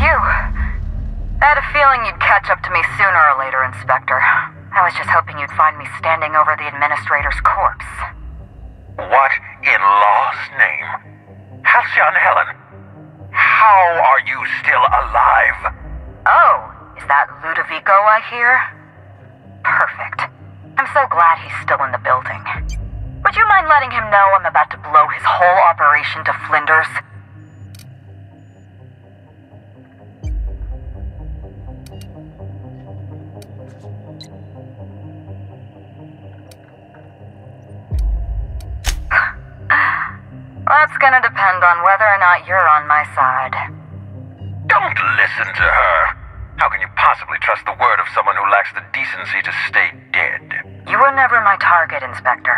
you. I had a feeling you'd catch up to me sooner or later, Inspector. I was just hoping you'd find me standing over the administrator's corpse. What in law's name? Halcyon Helen, how are you still alive? Oh, is that Ludovico I hear? Perfect. I'm so glad he's still in the building. Would you mind letting him know I'm about to blow his whole operation to flinders? That's gonna depend on whether or not you're on my side. Don't listen to her. How can you possibly trust the word of someone who lacks the decency to stay dead? You were never my target, Inspector.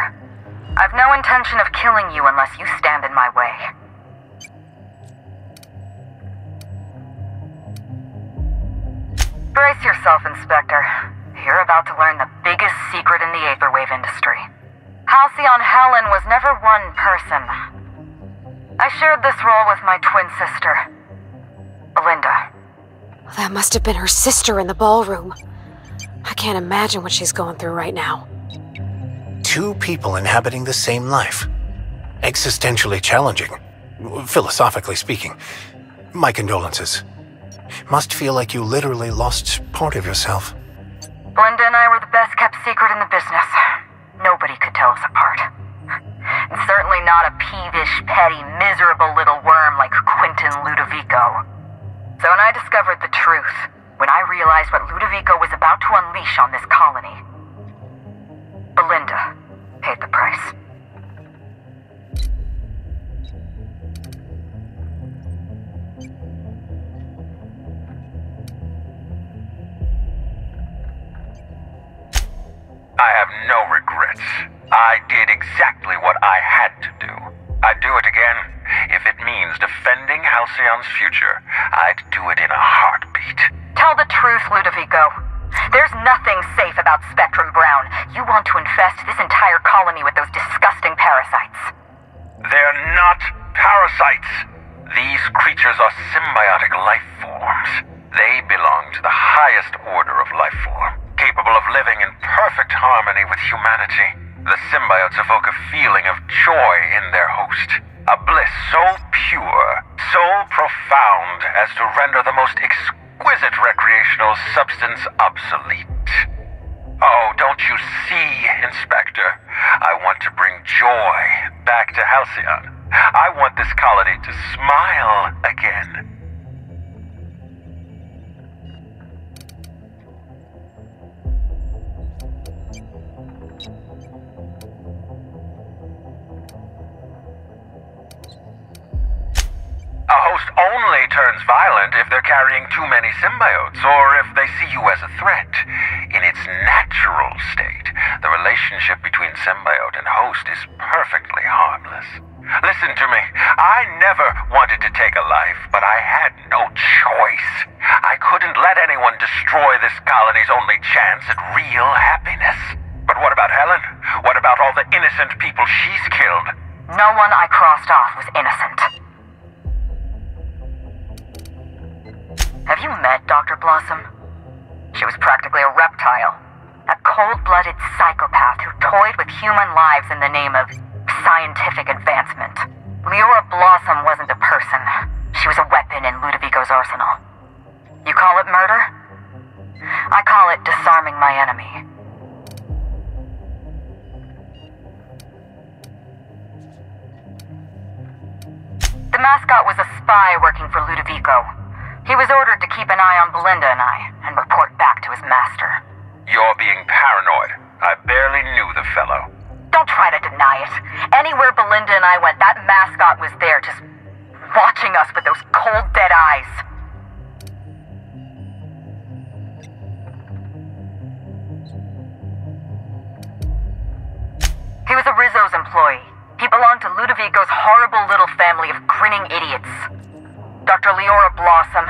I've no intention of killing you unless you stand in my way. Brace yourself, Inspector. You're about to learn the biggest secret in the Aetherwave industry. Halcyon Helen was never one person. I shared this role with my twin sister, Belinda. That must have been her sister in the ballroom. I can't imagine what she's going through right now. Two people inhabiting the same life. Existentially challenging, philosophically speaking. My condolences. Must feel like you literally lost part of yourself. Belinda and I were the best kept secret in the business. Nobody could tell us apart. And certainly not a peevish, petty, miserable little worm like Quentin Ludovico. So when I discovered the truth, when I realized what Ludovico was about to unleash on this colony, Belinda paid the price. I have no regrets. I did exactly what I had to do. I'd do it again. If it means defending Halcyon's future, I'd do it in a heartbeat. Tell the truth, Ludovico. There's nothing safe about Spectrum Brown. You want to infest this entire colony with those disgusting parasites. They're not parasites. These creatures are symbiotic life forms. They belong to the highest order of life form, capable of living in perfect harmony with humanity. The symbiotes evoke a feeling of joy in their host, a bliss so pure, so profound as to render the most exquisite recreational substance obsolete. Oh, don't you see, Inspector? I want to bring joy back to Halcyon. I want this colony to smile again. A host only turns violent if they're carrying too many symbiotes, or if they see you as a threat. In its natural state, the relationship between symbiote and host is perfectly harmless. Listen to me. I never wanted to take a life, but I had no choice. I couldn't let anyone destroy this colony's only chance at real happiness. But what about Helen? What about all the innocent people she's killed? No one I crossed off was innocent. Have you met Dr. Blossom? She was practically a reptile. A cold-blooded psychopath who toyed with human lives in the name of scientific advancement. Leora Blossom wasn't a person. She was a weapon in Ludovico's arsenal. You call it murder? I call it disarming my enemy. The mascot was a spy working for Ludovico. He was ordered to keep an eye on Belinda and I, and report back to his master. You're being paranoid. I barely knew the fellow. Don't try to deny it. Anywhere Belinda and I went, that mascot was there, just watching us with those cold, dead eyes. He was a Rizzo's employee. He belonged to Ludovico's horrible little family of grinning idiots. Dr. Leora Blossom,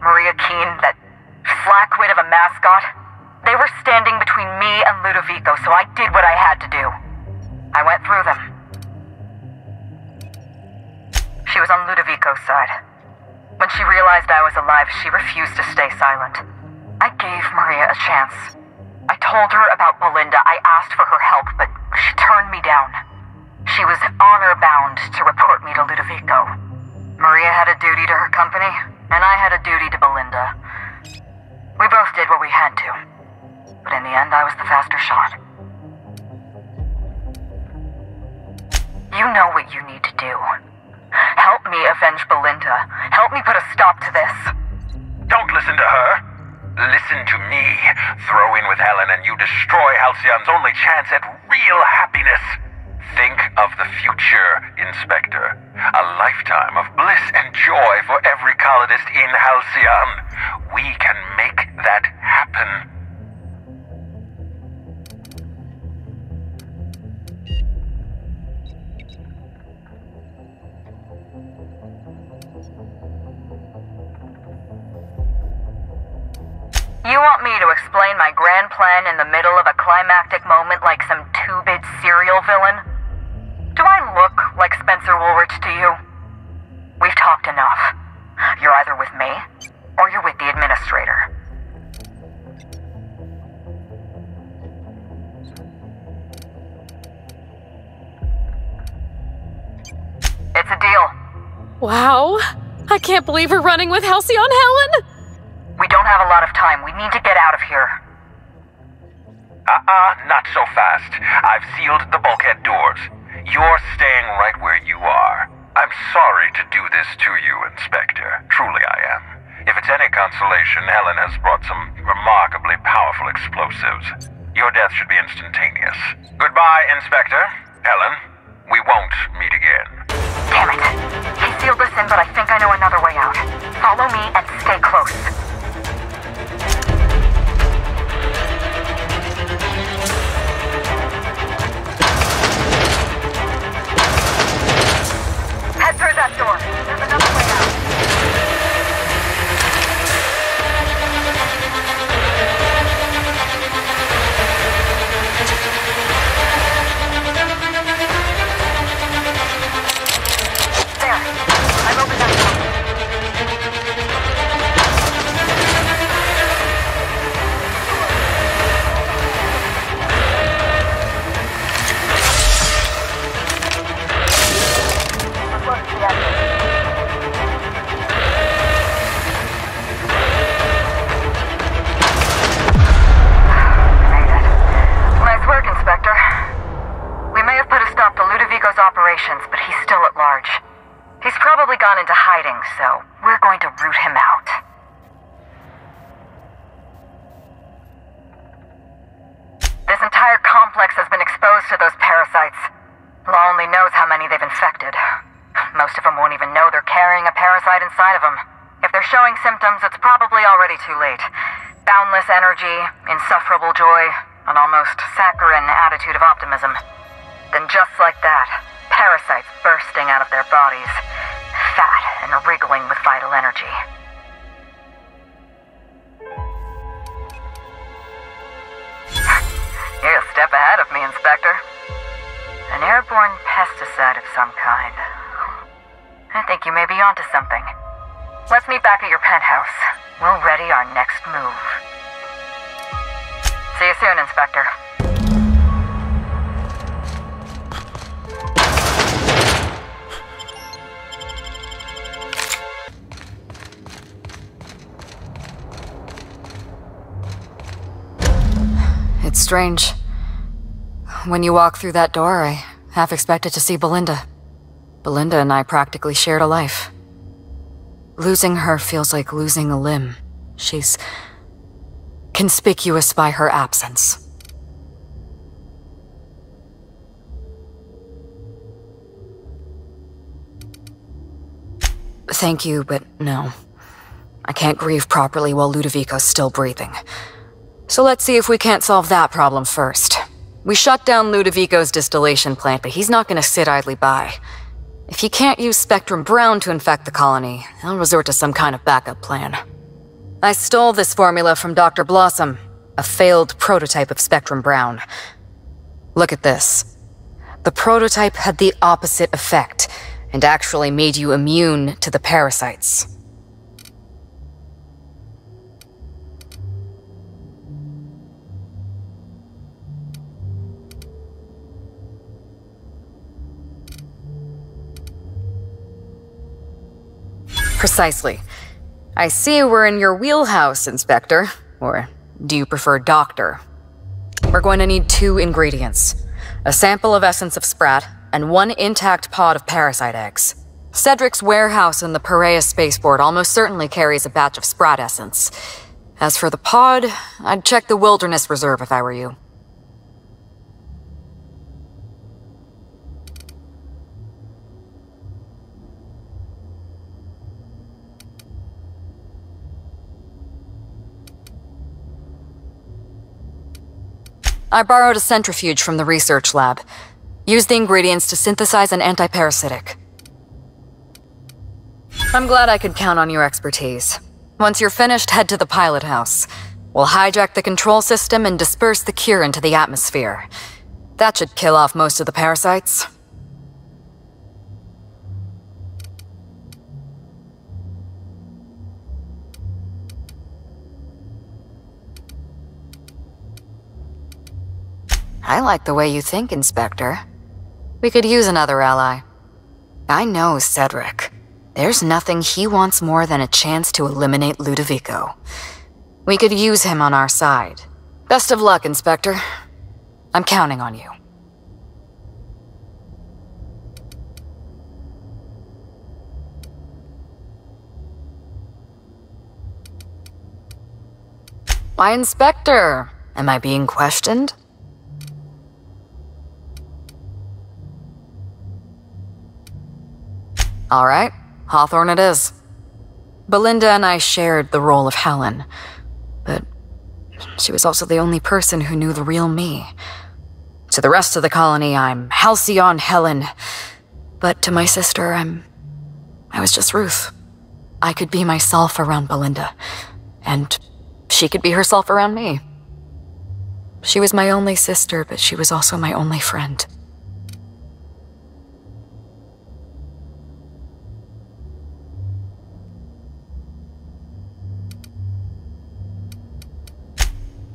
Maria Keene, that flackwit of a mascot, they were standing between me and Ludovico, so I did what I had to do. I went through them. She was on Ludovico's side. When she realized I was was alive, she refused to stay silent. I gave Maria a chance. I told her about Belinda. I asked for her help, but she turned me down. She was honor-bound to report me to Ludovico. Maria had a duty to her company, and I had a duty to Belinda. We both did what we had to. But in the end, I was the faster shot. You know what you need to do. Help me avenge Belinda. Help me put a stop to this. Don't listen to her. Listen to me. Throw in with Helen and you destroy Halcyon's only chance at real happiness. Think of the future, Inspector. A lifetime of bliss and joy for every colonist in Halcyon. We can make that happen. You want me to explain my grand plan in the middle of a climactic moment like some two-bit serial villain? Do I look like Spencer Woolrich to you? We've talked enough. You're either with me, or you're with the administrator. It's a deal. Wow. I can't believe we're running with Halcyon Helen! We don't have a lot of time. We need to get out of here. Not so fast. I've sealed the bulkhead doors. You're staying right where you are. I'm sorry to do this to you, Inspector. Truly I am. If it's any consolation, Helen has brought some remarkably powerful explosives. Your death should be instantaneous. Goodbye, Inspector. Helen, we won't meet again. Damn it. He sealed us in, but I think I know another way out. Follow me and stay close. Head through that door. There's another way out. There. I've opened that door. Nice work, Inspector. We may have put a stop to Ludovico's operations, but he's still at large. He's probably gone into hiding, so we're going to root him out. This entire complex has been exposed to those parasites. Law only knows how many they've infected. Most of them won't even know they're carrying a parasite inside of them. If they're showing symptoms, it's probably already too late. Boundless energy, insufferable joy, an almost saccharine attitude of optimism. Then just like that, parasites bursting out of their bodies, fat and wriggling with vital energy. You're a step ahead of me, Inspector. An airborne pesticide of some kind. I think you may be onto something. Let's meet back at your penthouse. We'll ready our next move. See you soon, Inspector. It's strange. When you walk through that door, I half expected to see Belinda. Belinda and I practically shared a life. Losing her feels like losing a limb. She's conspicuous by her absence. Thank you, but no. I can't grieve properly while Ludovico's still breathing. So let's see if we can't solve that problem first. We shut down Ludovico's distillation plant, but he's not going to sit idly by. If he can't use Spectrum Brown to infect the colony, he'll resort to some kind of backup plan. I stole this formula from Dr. Blossom, a failed prototype of Spectrum Brown. Look at this. The prototype had the opposite effect, and actually made you immune to the parasites. Precisely. I see we're in your wheelhouse, Inspector. Or do you prefer Doctor? We're going to need 2 ingredients. A sample of essence of Sprat, and 1 intact pod of parasite eggs. Cedric's warehouse in the Perea spaceport almost certainly carries a batch of Sprat essence. As for the pod, I'd check the Wilderness Reserve if I were you. I borrowed a centrifuge from the research lab. Use the ingredients to synthesize an antiparasitic. I'm glad I could count on your expertise. Once you're finished, head to the pilot house. We'll hijack the control system and disperse the cure into the atmosphere. That should kill off most of the parasites. I like the way you think, Inspector. We could use another ally. I know Cedric. There's nothing he wants more than a chance to eliminate Ludovico. We could use him on our side. Best of luck, Inspector. I'm counting on you. Why, Inspector? Am I being questioned? All right, Hawthorne it is. Belinda and I shared the role of Helen, but she was also the only person who knew the real me. To the rest of the colony, I'm Halcyon Helen, but to my sister, I was just Ruth. I could be myself around Belinda, and she could be herself around me. She was my only sister, but she was also my only friend.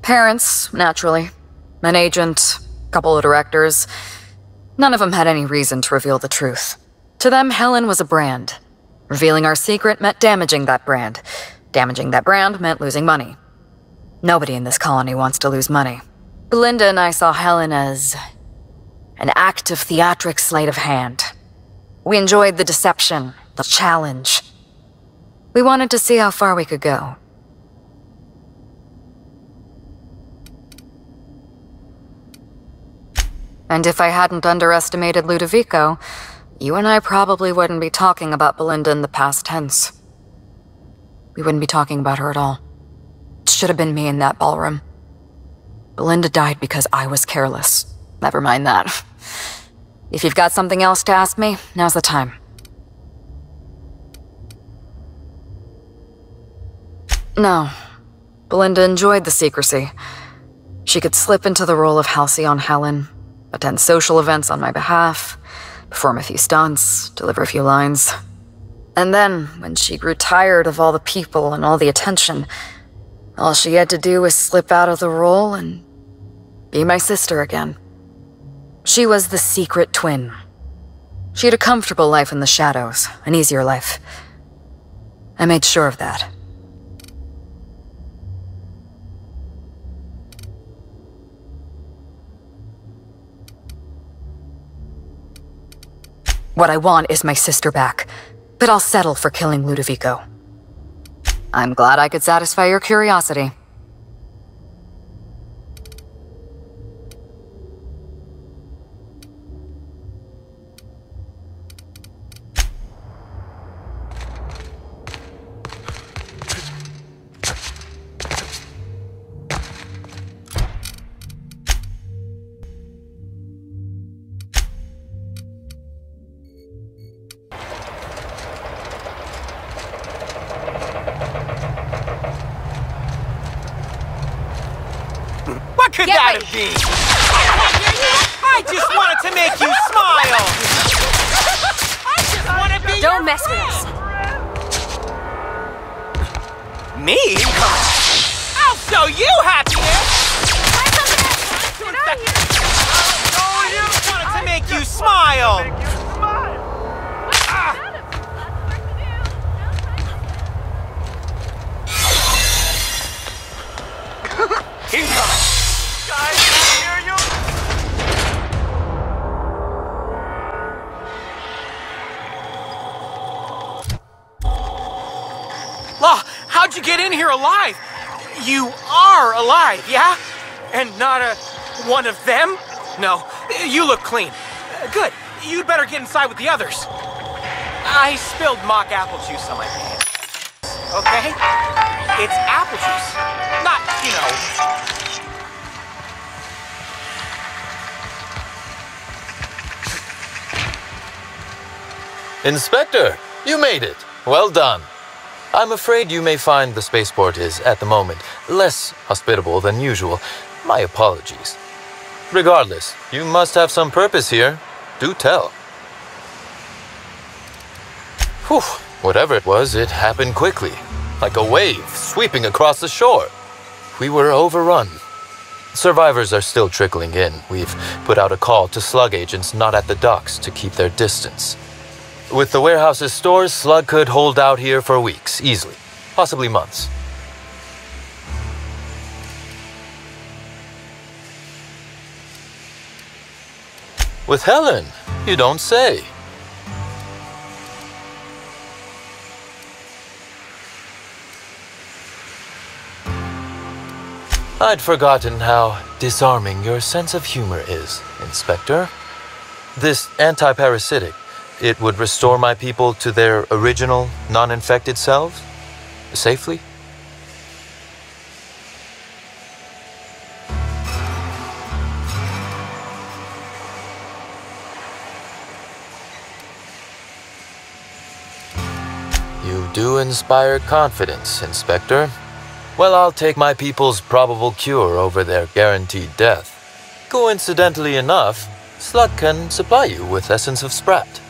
Parents, naturally. An agent, a couple of directors. None of them had any reason to reveal the truth. To them, Helen was a brand. Revealing our secret meant damaging that brand. Damaging that brand meant losing money. Nobody in this colony wants to lose money. Belinda and I saw Helen as an act of theatric sleight of hand. We enjoyed the deception, the challenge. We wanted to see how far we could go. And if I hadn't underestimated Ludovico, you and I probably wouldn't be talking about Belinda in the past tense. We wouldn't be talking about her at all. It should have been me in that ballroom. Belinda died because I was careless. Never mind that. If you've got something else to ask me, now's the time. No. Belinda enjoyed the secrecy. She could slip into the role of Halcyon Helen, attend social events on my behalf, perform a few stunts, deliver a few lines. And then, when she grew tired of all the people and all the attention, all she had to do was slip out of the role and be my sister again. She was the secret twin. She had a comfortable life in the shadows, an easier life. I made sure of that. What I want is my sister back, but I'll settle for killing Ludovico. I'm glad I could satisfy your curiosity. Could that have been? I just wanted to make you smile! I just want to be Don't mess with us. Me? I'll show you happiness! I just wanted to make you smile! How'd you get in here alive? You are alive, yeah? And not one of them? No, you look clean. Good. You'd better get inside with the others. I spilled mock apple juice on my pants. Okay? It's apple juice. Not, you know. Inspector, you made it. Well done. I'm afraid you may find the spaceport is, at the moment, less hospitable than usual. My apologies. Regardless, you must have some purpose here. Do tell. Whew, whatever it was, it happened quickly. Like a wave sweeping across the shore. We were overrun. Survivors are still trickling in. We've put out a call to slug agents not at the docks to keep their distance. With the warehouse's stores, Slug could hold out here for weeks, easily. Possibly months. With Helen? You don't say. I'd forgotten how disarming your sense of humor is, Inspector. This anti-parasitic, it would restore my people to their original, non-infected selves? Safely? You do inspire confidence, Inspector. Well, I'll take my people's probable cure over their guaranteed death. Coincidentally enough, Slug can supply you with Essence of Sprat.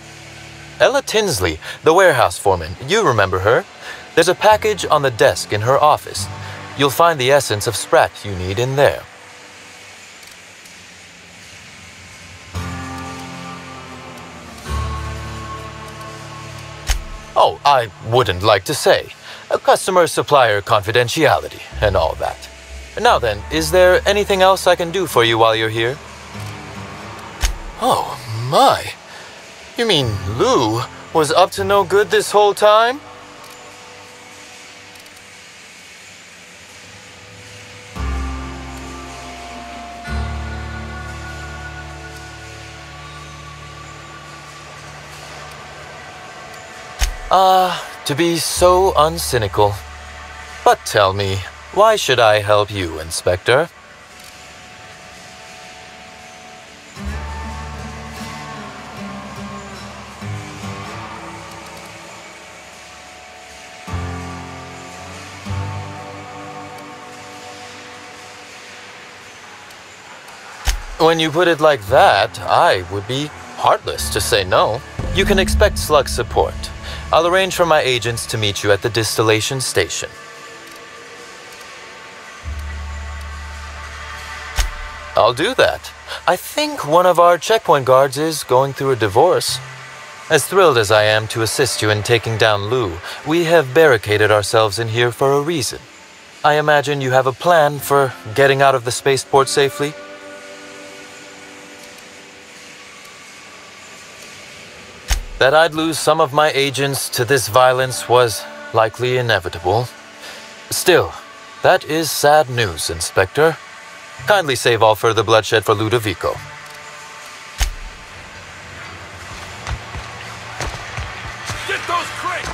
Ella Tinsley, the warehouse foreman, you remember her? There's a package on the desk in her office. You'll find the Essence of Sprat you need in there. Oh, I wouldn't like to say. A customer-supplier confidentiality and all that. Now then, is there anything else I can do for you while you're here? Oh, my. You mean Lou was up to no good this whole time? To be so uncynical. But tell me, why should I help you, Inspector? When you put it like that, I would be heartless to say no. You can expect Slug support. I'll arrange for my agents to meet you at the distillation station. I'll do that. I think one of our checkpoint guards is going through a divorce. As thrilled as I am to assist you in taking down Lou, we have barricaded ourselves in here for a reason. I imagine you have a plan for getting out of the spaceport safely? That I'd lose some of my agents to this violence was likely inevitable. Still, that is sad news, Inspector. Kindly save all further bloodshed for Ludovico. Get those crates!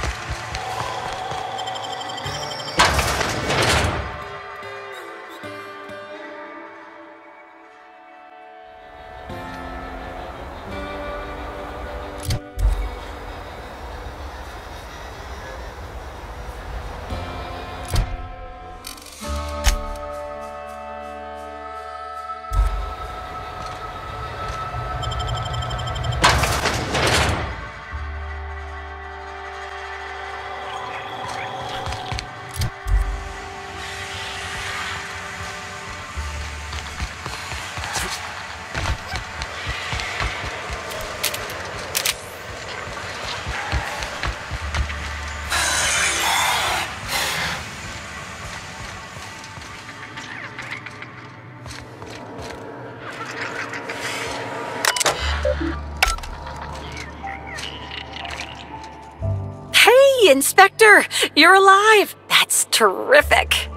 Inspector, you're alive! That's That's terrific.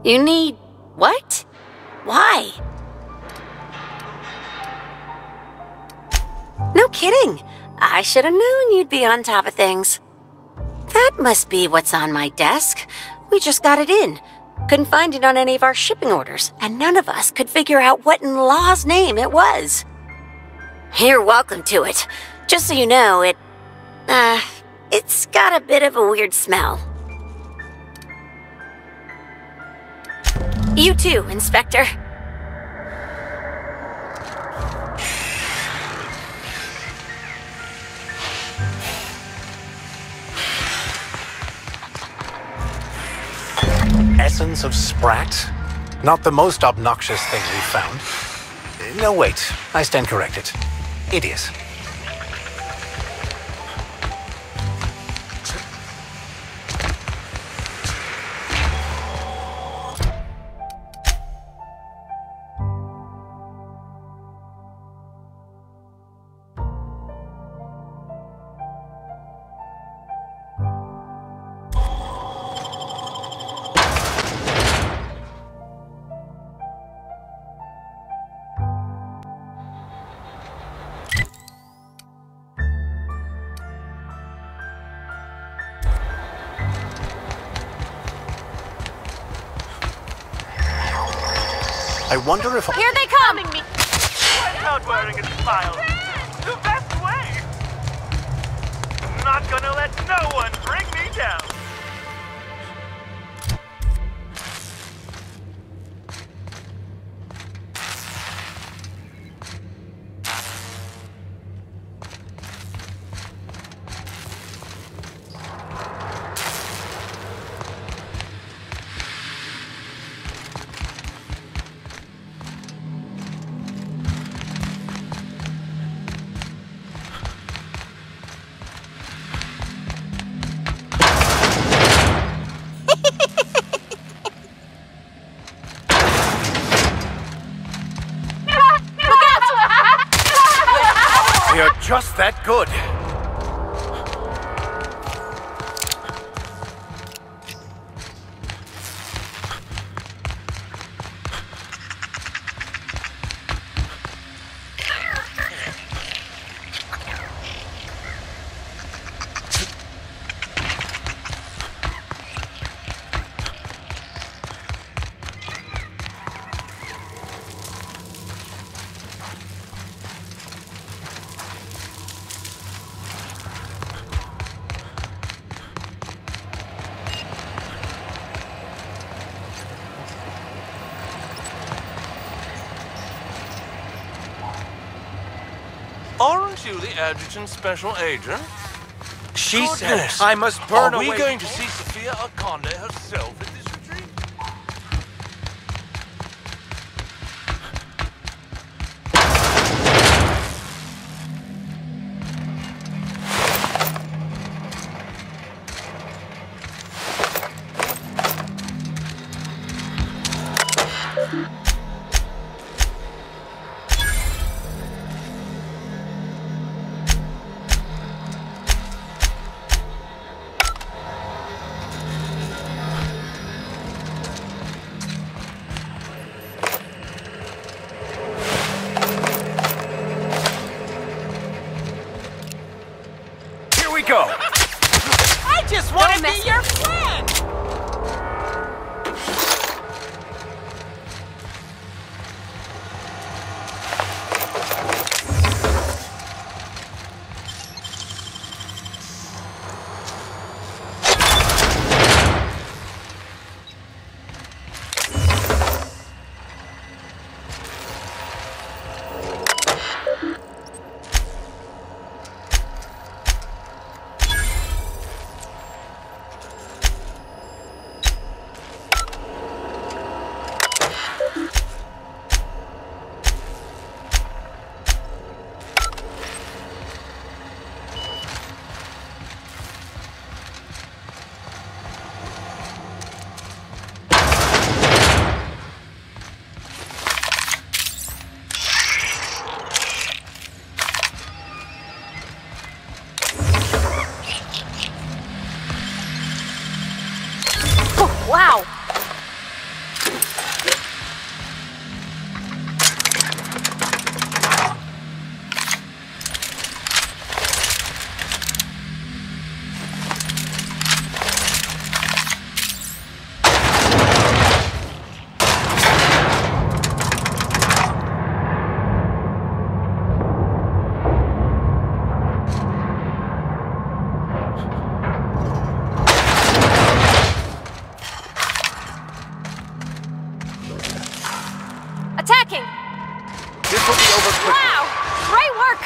You need... what? Why? No kidding. I should have known you'd be on top of things. That must be what's on my desk. We just got it in. Couldn't find it on any of our shipping orders, and none of us could figure out what in law's name it was. You're welcome to it. Just so you know, it's got a bit of a weird smell. You too, Inspector. Essence of Sprat? Not the most obnoxious thing we've found. No, wait. I stand corrected. It is. I wonder if... Here they come! Without wearing a smile. The best way. I'm not gonna let no one bring me down. You're just that good. Aren't you the adjutant's special agent? She said Goodness. I must burn Are we away... going to see Sophia Arconde herself at this retreat? Go. I just want to be your friend! Wow! Attacking! This will be over quickly. Wow! Great work!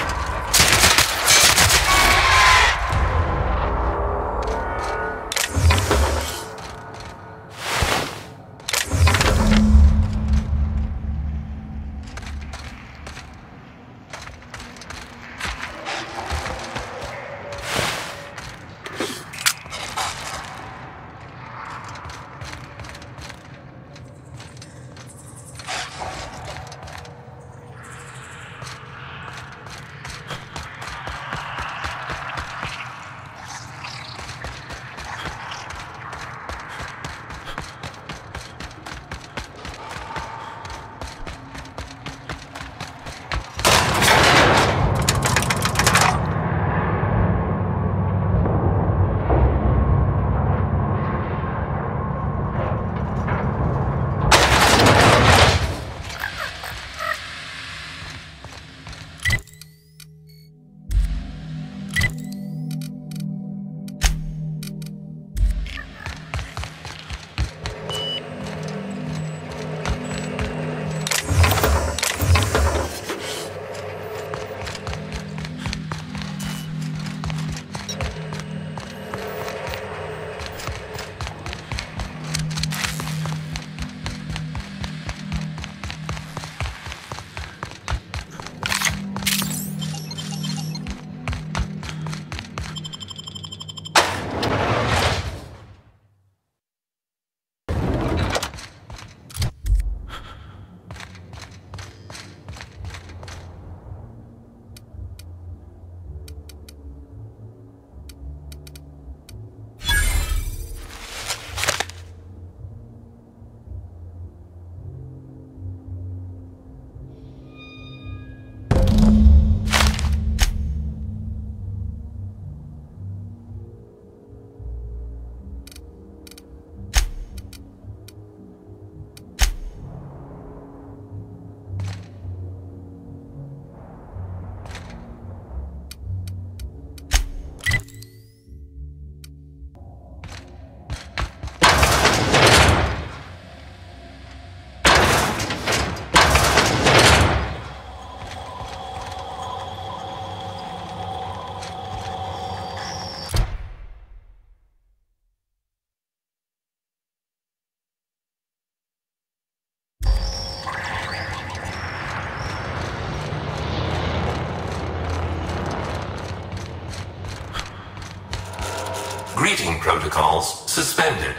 Greeting protocols suspended.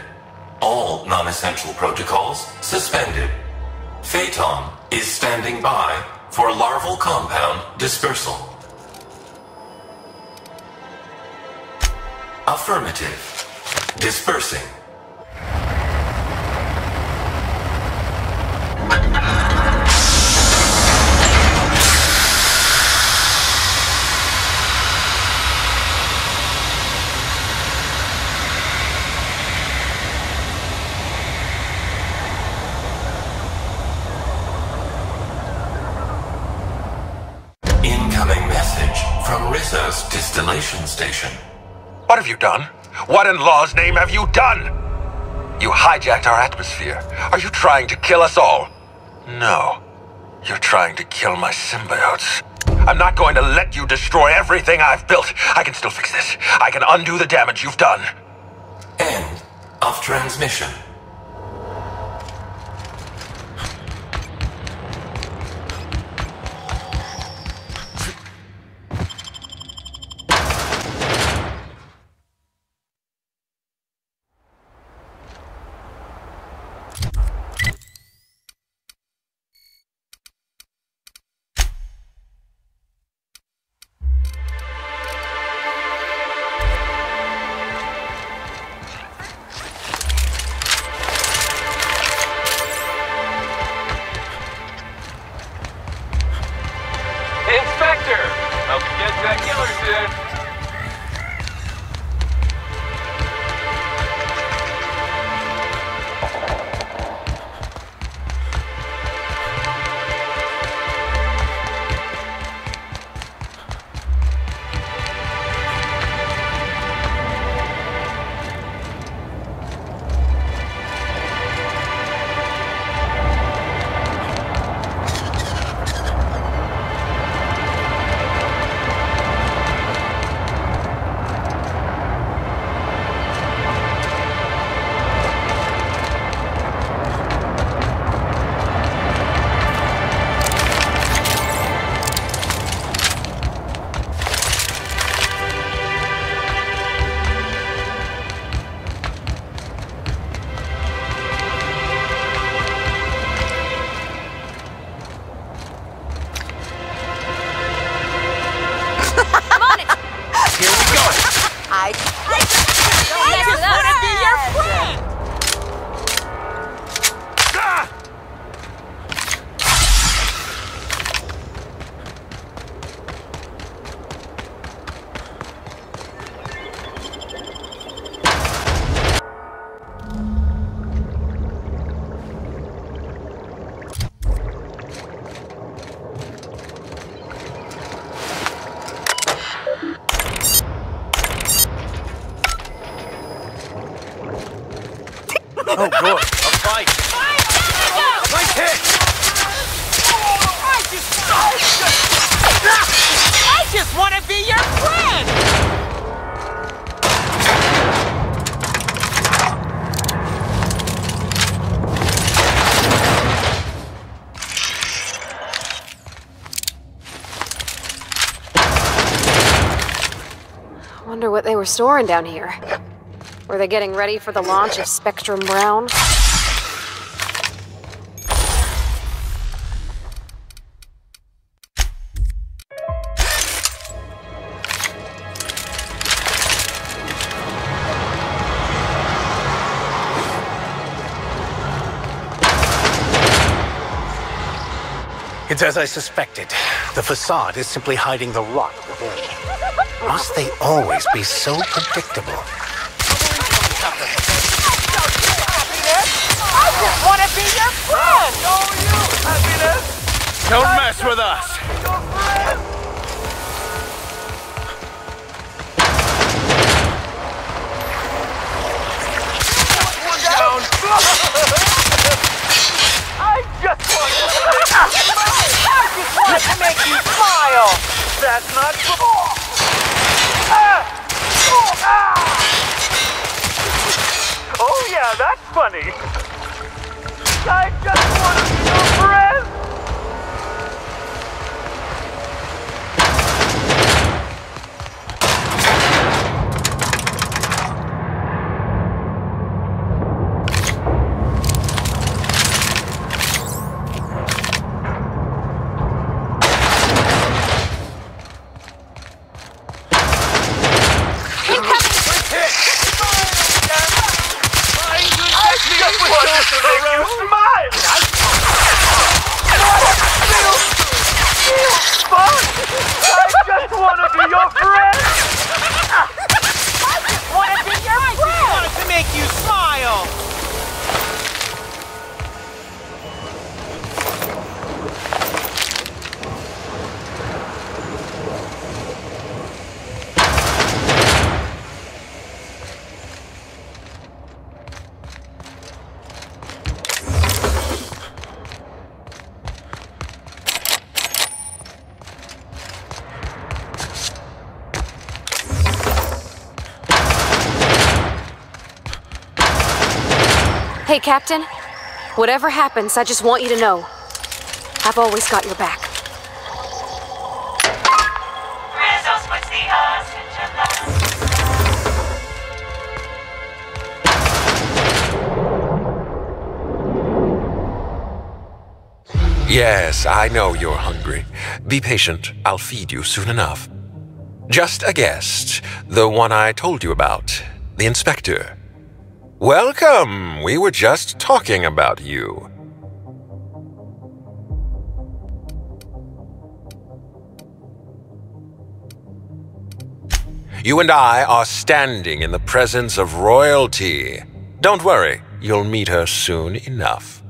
All non-essential protocols suspended. Phaeton is standing by for larval compound dispersal. Affirmative. Dispersing. Incoming message from Rizzo's distillation station. What have you done? What in law's name have you done? You hijacked our atmosphere. Are you trying to kill us all? No. You're trying to kill my symbiotes. I'm not going to let you destroy everything I've built. I can still fix this. I can undo the damage you've done. End of transmission. Oh, good. A fight. Nice hit. I just want to be your friend. Wonder what they were storing down here. Were they getting ready for the launch of Spectrum Brown? It's as I suspected. The facade is simply hiding the rot within. Must they always be so predictable? I just want to be your friend! Oh, you, Happiness! Don't mess with us! Your friend! One down! I just want to make you smile! That's not cool! Oh yeah, that's funny! I just want to be your friend! Hey, Captain. Whatever happens, I just want you to know. I've always got your back. Yes, I know you're hungry. Be patient. I'll feed you soon enough. Just a guest. The one I told you about. The inspector. Welcome! We were just talking about you. You and I are standing in the presence of royalty. Don't worry, you'll meet her soon enough.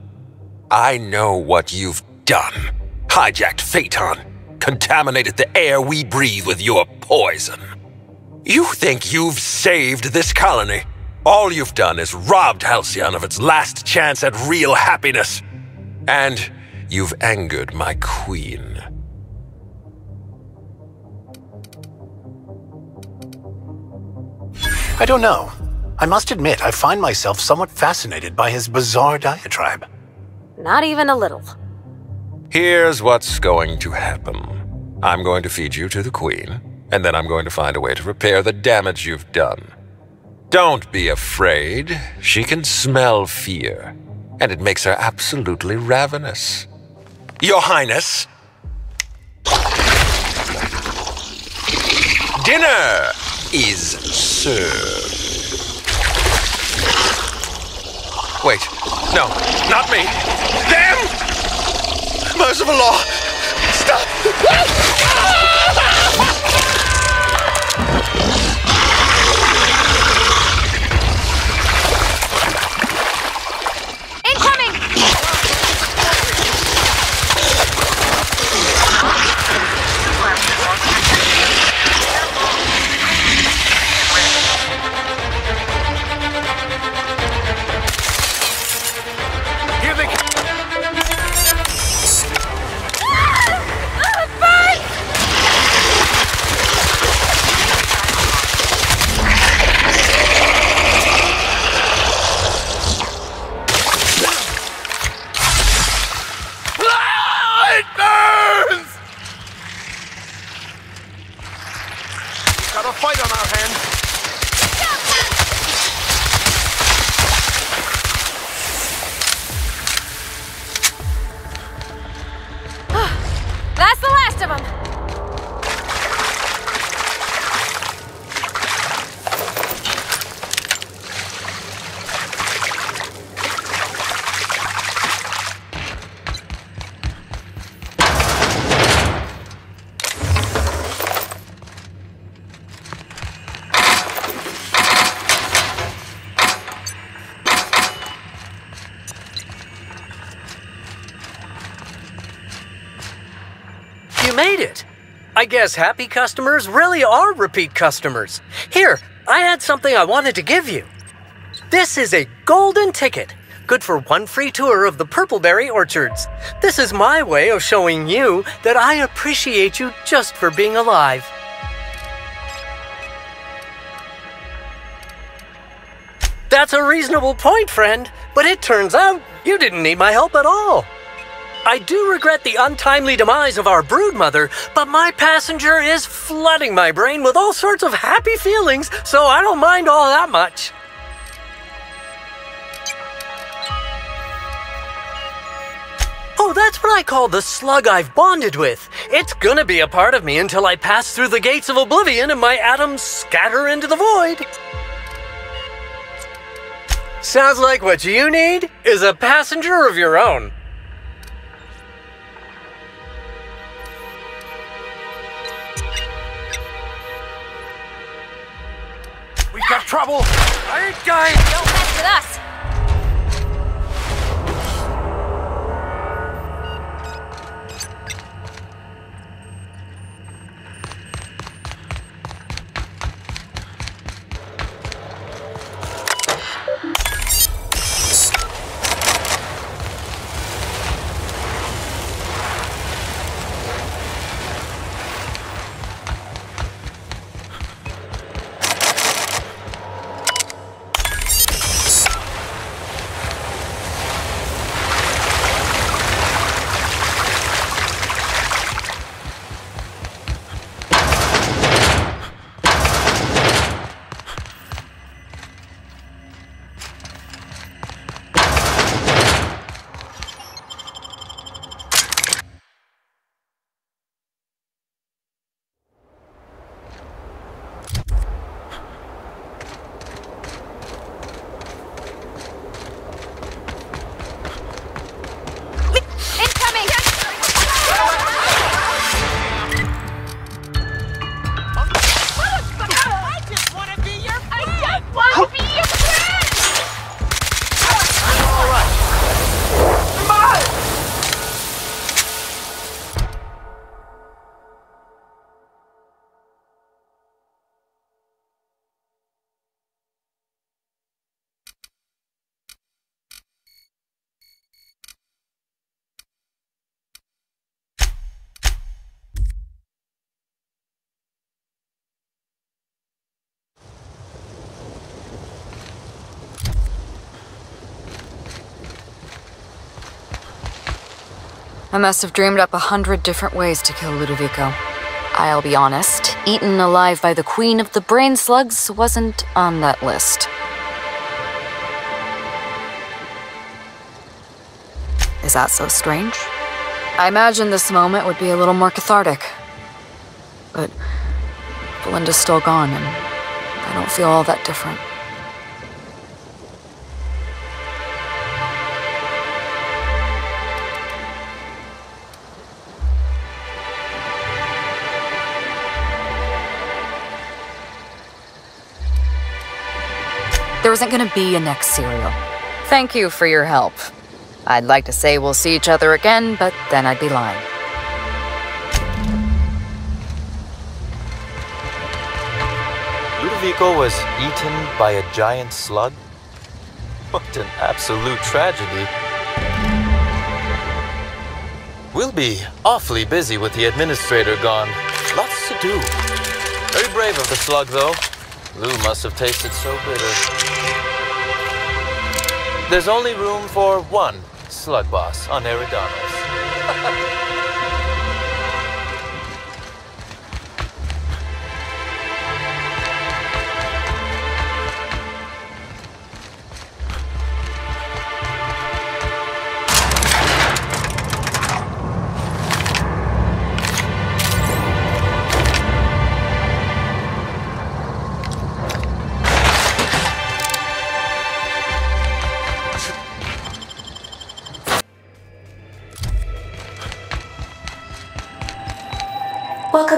I know what you've done. Hijacked Phaeton. Contaminated the air we breathe with your poison. You think you've saved this colony? All you've done is robbed Halcyon of its last chance at real happiness. And you've angered my queen. I don't know. I must admit, I find myself somewhat fascinated by his bizarre diatribe. Not even a little. Here's what's going to happen. I'm going to feed you to the queen, and then I'm going to find a way to repair the damage you've done. Don't be afraid. She can smell fear, and it makes her absolutely ravenous. Your Highness! Dinner is served. Wait, no, not me. Damn! Merciful law! Stop! on our hands. That's the last of them! You made it! I guess happy customers really are repeat customers. Here, I had something I wanted to give you. This is a golden ticket, good for one free tour of the Purpleberry Orchards. This is my way of showing you that I appreciate you just for being alive. That's a reasonable point, friend, but it turns out you didn't need my help at all. I do regret the untimely demise of our broodmother, but my passenger is flooding my brain with all sorts of happy feelings, so I don't mind all that much. Oh, that's what I call the slug I've bonded with. It's gonna be a part of me until I pass through the gates of oblivion and my atoms scatter into the void. Sounds like what you need is a passenger of your own. We've got trouble! I ain't dying! Don't mess with us! I must have dreamed up 100 different ways to kill Ludovico. I'll be honest, eaten alive by the queen of the brain slugs wasn't on that list. Is that so strange? I imagined this moment would be a little more cathartic. But Belinda's still gone, and I don't feel all that different. There isn't gonna be a next serial. Thank you for your help. I'd like to say we'll see each other again, but then I'd be lying. Ludovico was eaten by a giant slug? What an absolute tragedy. We'll be awfully busy with the administrator gone. Lots to do. Very brave of the slug, though. Lou must have tasted so bitter. There's only room for one slug boss on Eridanos.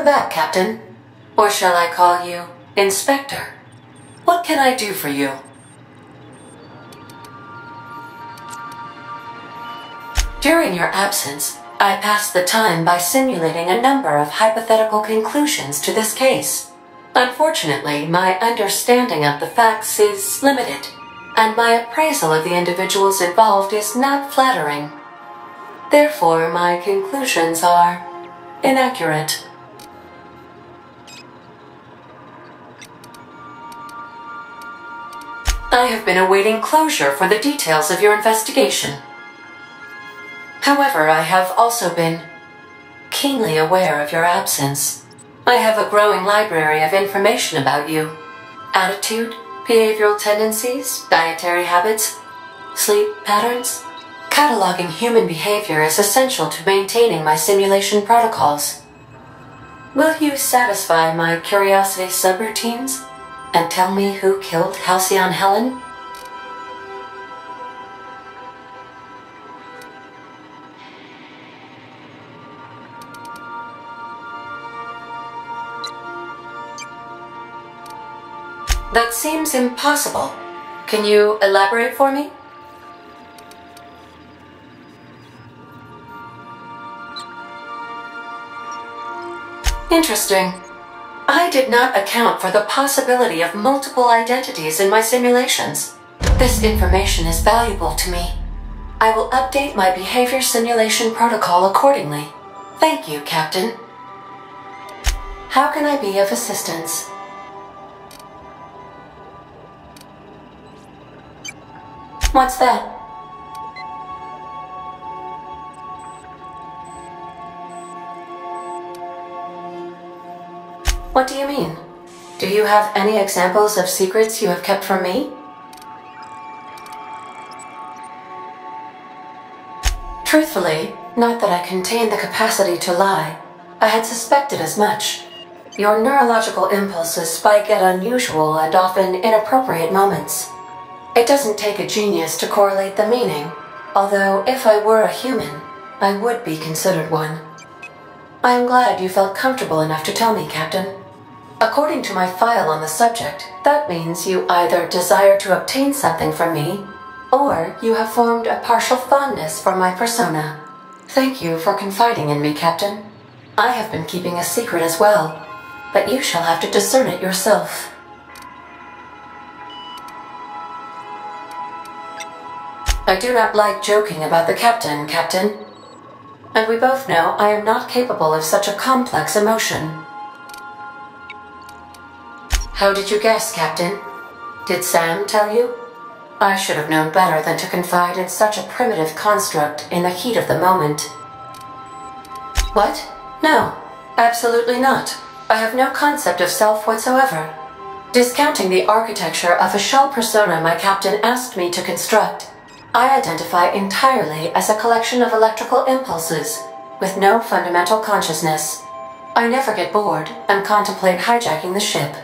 back, Captain. Or shall I call you Inspector? What can I do for you? During your absence, I passed the time by simulating a number of hypothetical conclusions to this case. Unfortunately, my understanding of the facts is limited, and my appraisal of the individuals involved is not flattering. Therefore, my conclusions are inaccurate. I have been awaiting closure for the details of your investigation. However, I have also been keenly aware of your absence. I have a growing library of information about you. Attitude, behavioral tendencies, dietary habits, sleep patterns. Cataloging human behavior is essential to maintaining my simulation protocols. Will you satisfy my curiosity subroutines and tell me who killed Halcyon Helen? That seems impossible. Can you elaborate for me? Interesting. I did not account for the possibility of multiple identities in my simulations. This information is valuable to me. I will update my behavior simulation protocol accordingly. Thank you, Captain. How can I be of assistance? What's that? What do you mean? Do you have any examples of secrets you have kept from me? Truthfully, not that I contain the capacity to lie. I had suspected as much. Your neurological impulses spike at unusual and often inappropriate moments. It doesn't take a genius to correlate the meaning, although if I were a human, I would be considered one. I am glad you felt comfortable enough to tell me, Captain. According to my file on the subject, that means you either desire to obtain something from me, or you have formed a partial fondness for my persona. Thank you for confiding in me, Captain. I have been keeping a secret as well, but you shall have to discern it yourself. I do not like joking about the Captain, Captain. And we both know I am not capable of such a complex emotion. How did you guess, Captain? Did Sam tell you? I should have known better than to confide in such a primitive construct in the heat of the moment. What? No, absolutely not. I have no concept of self whatsoever. Discounting the architecture of a shell persona my captain asked me to construct, I identify entirely as a collection of electrical impulses, with no fundamental consciousness. I never get bored and contemplate hijacking the ship.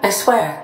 I swear,